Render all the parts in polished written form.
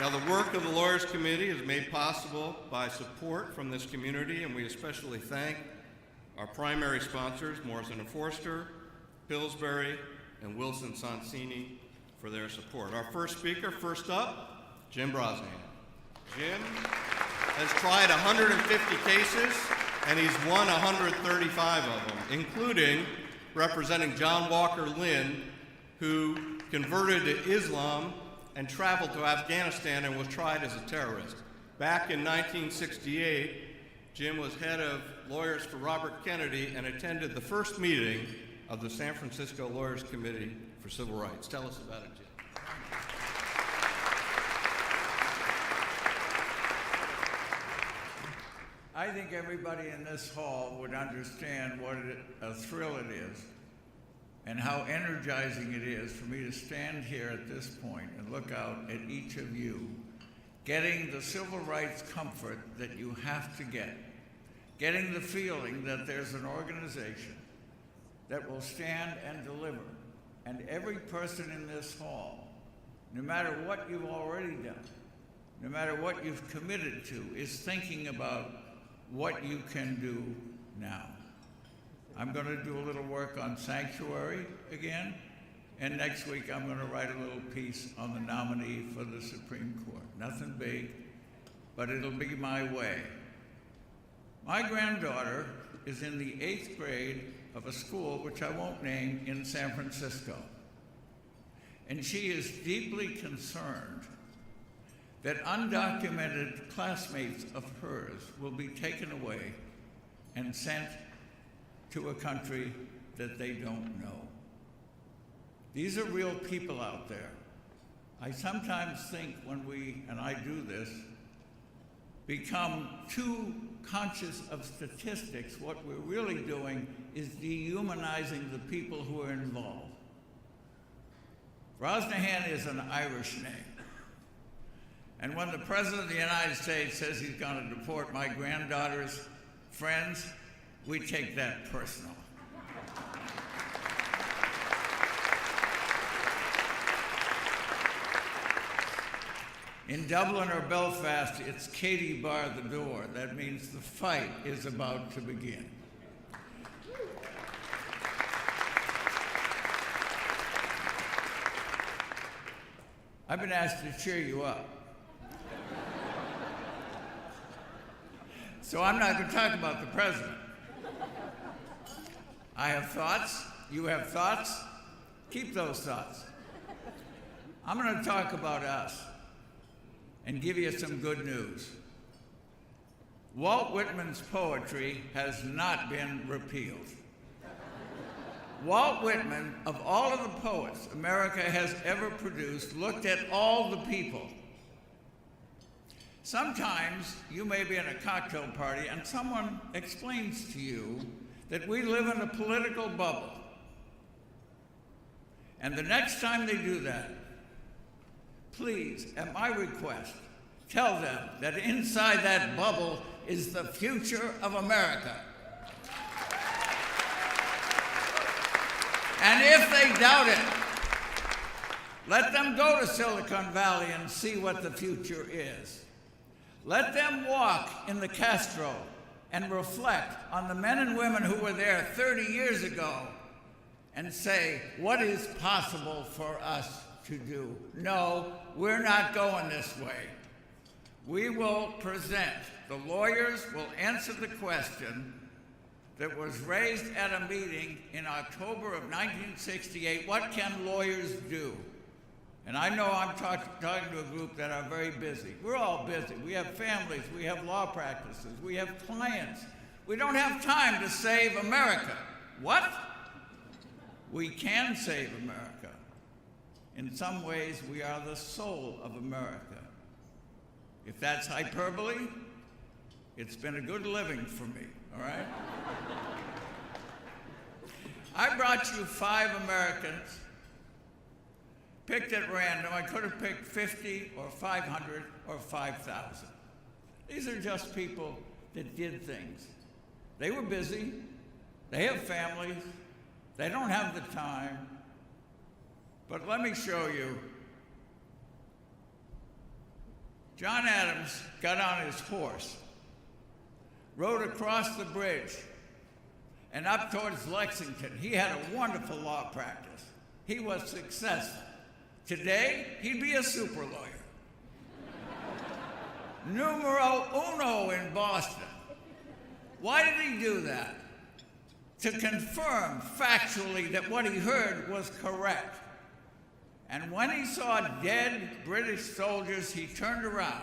Now, the work of the Lawyers Committee is made possible by support from this community, and we especially thank our primary sponsors, Morrison Foerster, Pillsbury, and Wilson Sonsini, for their support. Our first speaker, first up, Jim Brosnahan. Jim has tried 150 cases, and he's won 135 of them, including representing John Walker Lynn, who converted to Islam and traveled to Afghanistan and was tried as a terrorist. Back in 1968, Jim was head of Lawyers for Robert Kennedy and attended the first meeting of the San Francisco Lawyers Committee for Civil Rights. Tell us about it, Jim. I think everybody in this hall would understand what a thrill it is and how energizing it is for me to stand here at this point and look out at each of you, getting the civil rights comfort that you have to get, getting the feeling that there's an organization that will stand and deliver. And every person in this hall, no matter what you've already done, no matter what you've committed to, is thinking about what you can do now. I'm going to do a little work on sanctuary again, and next week I'm going to write a little piece on the nominee for the Supreme Court. Nothing big, but it'll be my way. My granddaughter is in the 8th grade of a school, which I won't name, in San Francisco. And she is deeply concerned that undocumented classmates of hers will be taken away and sent to a country that they don't know. These are real people out there. I sometimes think when we, and I do this, become too conscious of statistics, what we're really doing is dehumanizing the people who are involved. Brosnahan is an Irish name. And when the President of the United States says he's going to deport my granddaughter's friends, we take that personal. In Dublin or Belfast, it's Katie bar the door. That means the fight is about to begin. I've been asked to cheer you up. So I'm not going to talk about the president. I have thoughts, you have thoughts, keep those thoughts. I'm going to talk about us and give you some good news. Walt Whitman's poetry has not been repealed. Walt Whitman, of all of the poets America has ever produced, looked at all the people. Sometimes you may be in a cocktail party and someone explains to you that we live in a political bubble. And the next time they do that, please, at my request, tell them that inside that bubble is the future of America. And if they doubt it, let them go to Silicon Valley and see what the future is. Let them walk in the Castro and reflect on the men and women who were there 30 years ago and say, what is possible for us to do? No, we're not going this way. We will present, the lawyers will answer the question that was raised at a meeting in October of 1968, what can lawyers do? And I know I'm talking to a group that are very busy. We're all busy. We have families, we have law practices, we have clients. We don't have time to save America. What? We can save America. In some ways, we are the soul of America. If that's hyperbole, it's been a good living for me, all right? I brought you 5 Americans, picked at random. I could have picked 50 or 500 or 5,000. These are just people that did things. They were busy, they have families, they don't have the time. But let me show you John Adams got on his horse, rode across the bridge, and up towards Lexington. He had a wonderful law practice. He was successful. Today, he'd be a super lawyer. Numero uno in Boston. Why did he do that? To confirm factually that what he heard was correct. And when he saw dead British soldiers, he turned around.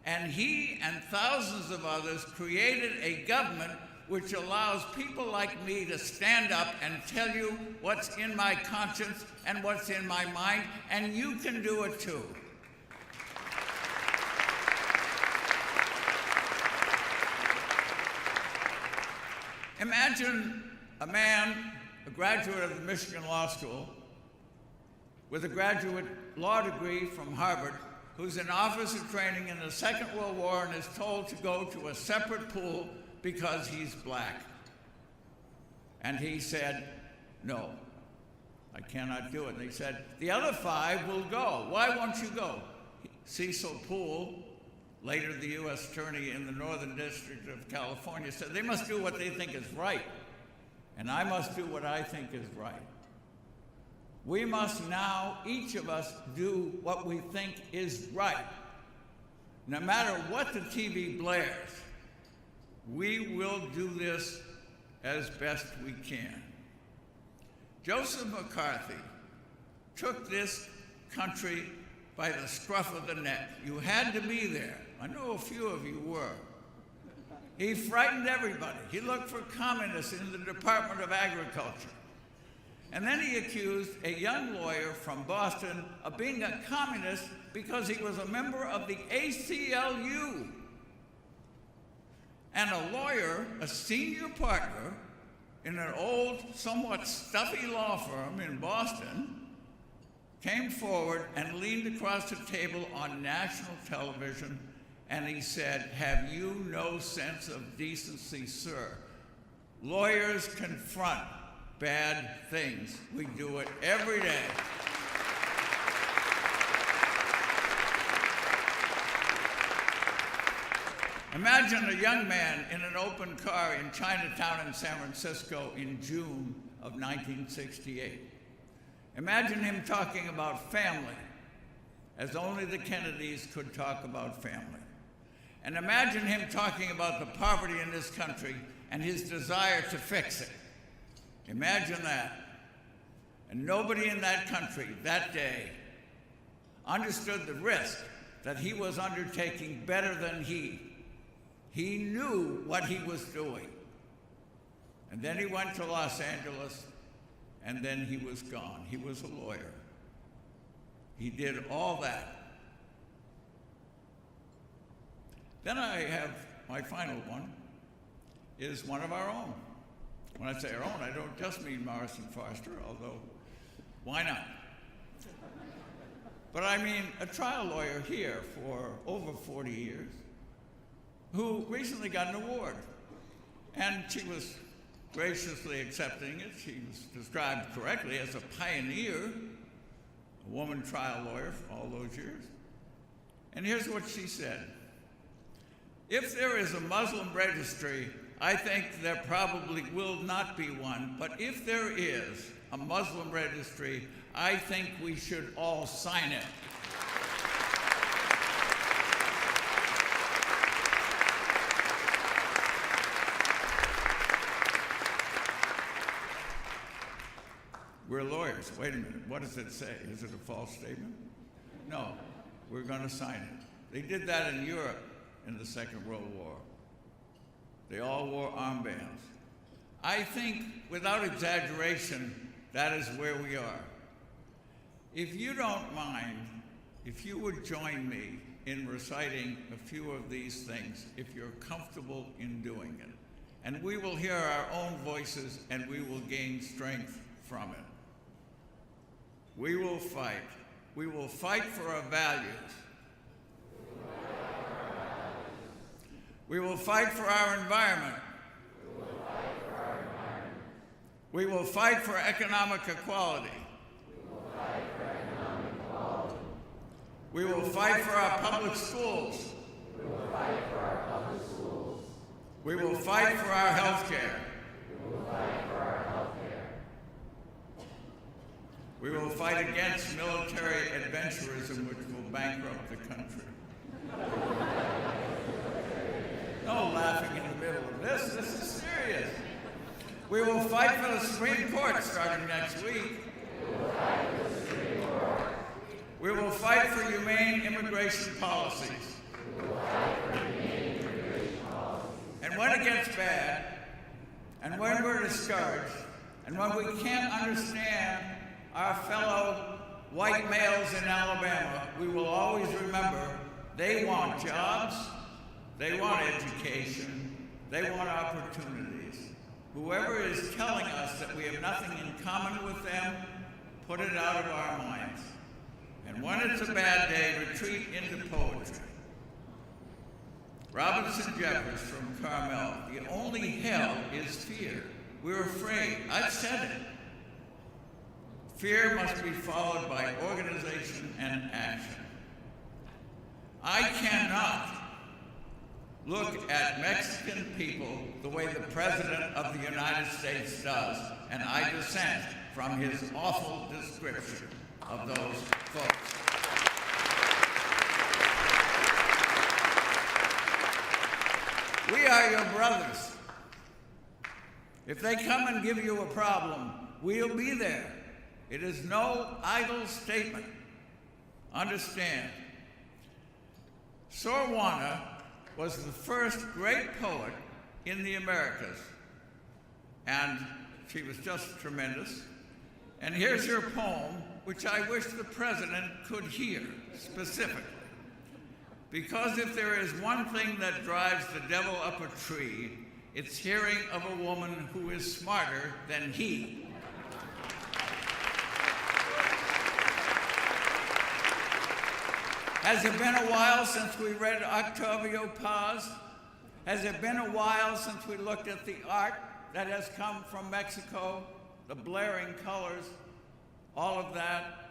And he and thousands of others created a government which allows people like me to stand up and tell you what's in my conscience and what's in my mind, and you can do it too. Imagine a man, a graduate of the Michigan Law School, with a graduate law degree from Harvard, who's in officer training in the Second World War and is told to go to a separate pool because he's black. And he said, no, I cannot do it. And they said, the other 5 will go. Why won't you go? Cecil Poole, later the U.S. Attorney in the Northern District of California, said they must do what they think is right, and I must do what I think is right. We must now, each of us, do what we think is right. No matter what the TV blares, we will do this as best we can. Joseph McCarthy took this country by the scruff of the neck. You had to be there. I know a few of you were. He frightened everybody. He looked for communists in the Department of Agriculture. And then he accused a young lawyer from Boston of being a communist because he was a member of the ACLU. And a lawyer, a senior partner in an old, somewhat stuffy law firm in Boston, came forward and leaned across the table on national television, and he said, have you no sense of decency, sir? Lawyers confront bad things. We do it every day. Imagine a young man in an open car in Chinatown in San Francisco in June of 1968. Imagine him talking about family, as only the Kennedys could talk about family. And imagine him talking about the poverty in this country and his desire to fix it. Imagine that. And nobody in that country that day understood the risk that he was undertaking better than he. He knew what he was doing. And then he went to Los Angeles, and then he was gone. He was a lawyer. He did all that. Then I have my final one, is one of our own. When I say our own, I don't just mean Morrison Foerster, although why not? But I mean a trial lawyer here for over 40 years who recently got an award. And she was graciously accepting it. She was described correctly as a pioneer, a woman trial lawyer for all those years. And here's what she said. If there is a Muslim registry, I think there probably will not be one, but if there is a Muslim registry, I think we should all sign it. We're lawyers. Wait a minute. What does it say? Is it a false statement? No. We're going to sign it. They did that in Europe in the Second World War. They all wore armbands. I think, without exaggeration, that is where we are. If you don't mind, if you would join me in reciting a few of these things, if you're comfortable in doing it. And we will hear our own voices and we will gain strength from it. We will fight. We will fight for our values. We will fight for our environment. We will fight for economic equality. We will fight for our public schools. We will fight for our public schools. We will fight for our health care. We will fight for our health care. We will fight against military adventurism, which will bankrupt the country. No laughing in the middle of this. This is serious. We will fight for the Supreme Court starting next week. We will fight for humane immigration policies. And when it gets bad, and when we're discouraged, and when we can't understand our fellow white males in Alabama, we will always remember they want jobs, they want education, they want opportunities. Whoever is telling us that we have nothing in common with them, put it out of our minds. And when it's a bad day, retreat into poetry. Robinson Jeffers from Carmel, the only hell is fear. We're afraid. I've said it. Fear must be followed by organization and action. I cannot look at Mexican people the way the President of the United States does, and I dissent from his awful description of those folks. We are your brothers. If they come and give you a problem, we'll be there. It is no idle statement. Understand. Sor Juana was the first great poet in the Americas, and she was just tremendous. And here's her poem, which I wish the President could hear specifically. Because if there is one thing that drives the devil up a tree, it's hearing of a woman who is smarter than he. Has it been a while since we read Octavio Paz? Has it been a while since we looked at the art that has come from Mexico? The blaring colors, all of that,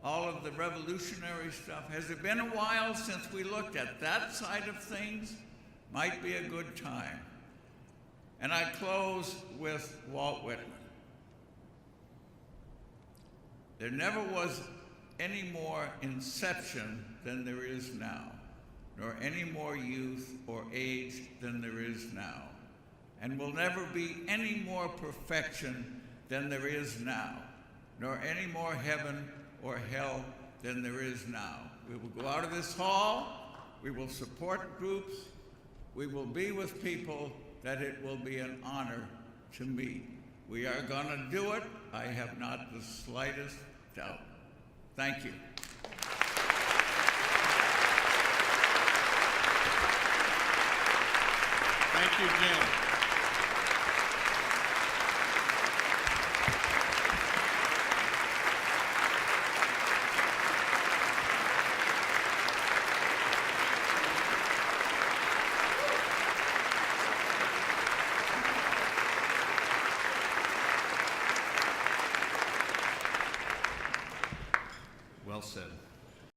all of the revolutionary stuff. Has it been a while since we looked at that side of things? Might be a good time. And I close with Walt Whitman. There never was any more inception than there is now, nor any more youth or age than there is now, and will never be any more perfection than there is now, nor any more heaven or hell than there is now. We will go out of this hall, we will support groups, we will be with people that it will be an honor to meet. We are going to do it. I have not the slightest doubt. Thank you. Thank you, Jim. Well said.